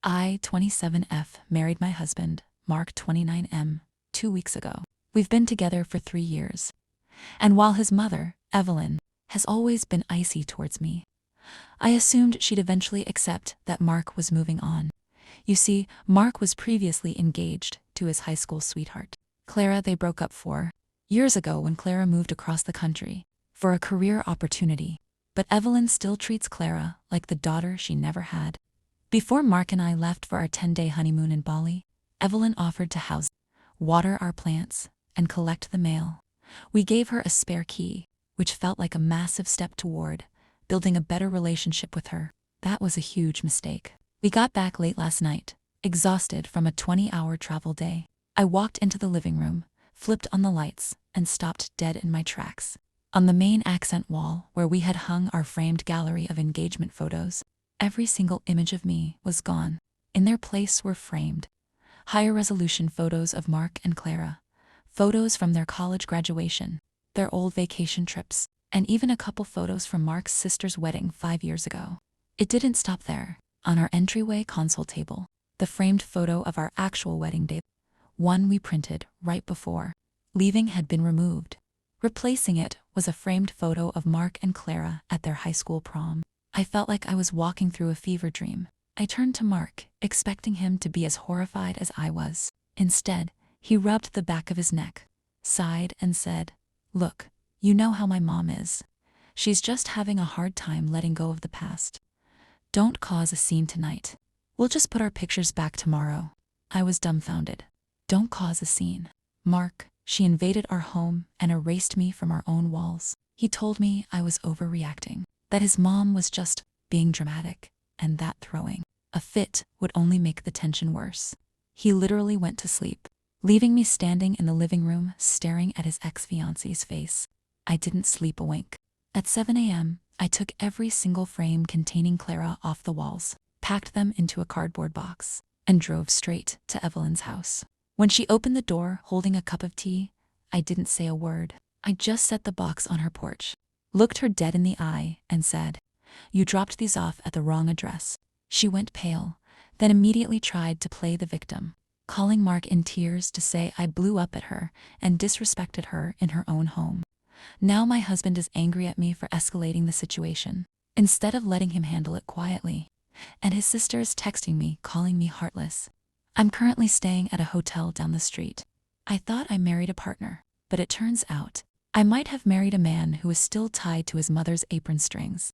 I, 27F, married my husband, Mark, 29M, 2 weeks ago. We've been together for 3 years. And while his mother, Evelyn, has always been icy towards me, I assumed she'd eventually accept that Mark was moving on. You see, Mark was previously engaged to his high school sweetheart, Clara. They broke up 4 years ago when Clara moved across the country for a career opportunity. But Evelyn still treats Clara like the daughter she never had. Before Mark and I left for our 10-day honeymoon in Bali, Evelyn offered to house, water our plants, and collect the mail. We gave her a spare key, which felt like a massive step toward building a better relationship with her. That was a huge mistake. We got back late last night, exhausted from a 20-hour travel day. I walked into the living room, flipped on the lights, and stopped dead in my tracks. On the main accent wall, where we had hung our framed gallery of engagement photos, every single image of me was gone. In their place were framed, higher resolution photos of Mark and Clara, photos from their college graduation, their old vacation trips, and even a couple photos from Mark's sister's wedding 5 years ago. It didn't stop there. On our entryway console table, the framed photo of our actual wedding day, one we printed right before leaving, had been removed. Replacing it was a framed photo of Mark and Clara at their high school prom. I felt like I was walking through a fever dream. I turned to Mark, expecting him to be as horrified as I was. Instead, he rubbed the back of his neck, sighed, and said, "Look, you know how my mom is. She's just having a hard time letting go of the past. Don't cause a scene tonight. We'll just put our pictures back tomorrow." I was dumbfounded. Don't cause a scene. Mark, she invaded our home and erased me from our own walls. He told me I was overreacting, that his mom was just being dramatic, and that throwing a fit would only make the tension worse. He literally went to sleep, leaving me standing in the living room staring at his ex-fiance's face. I didn't sleep a wink. At 7 a.m., I took every single frame containing Clara off the walls, packed them into a cardboard box, and drove straight to Evelyn's house. When she opened the door holding a cup of tea, I didn't say a word. I just set the box on her porch, looked her dead in the eye, and said, "You dropped these off at the wrong address." She went pale, then immediately tried to play the victim, calling Mark in tears to say I blew up at her and disrespected her in her own home. Now my husband is angry at me for escalating the situation, instead of letting him handle it quietly. And his sister is texting me, calling me heartless. I'm currently staying at a hotel down the street. I thought I married a partner, but it turns out I might have married a man who is still tied to his mother's apron strings.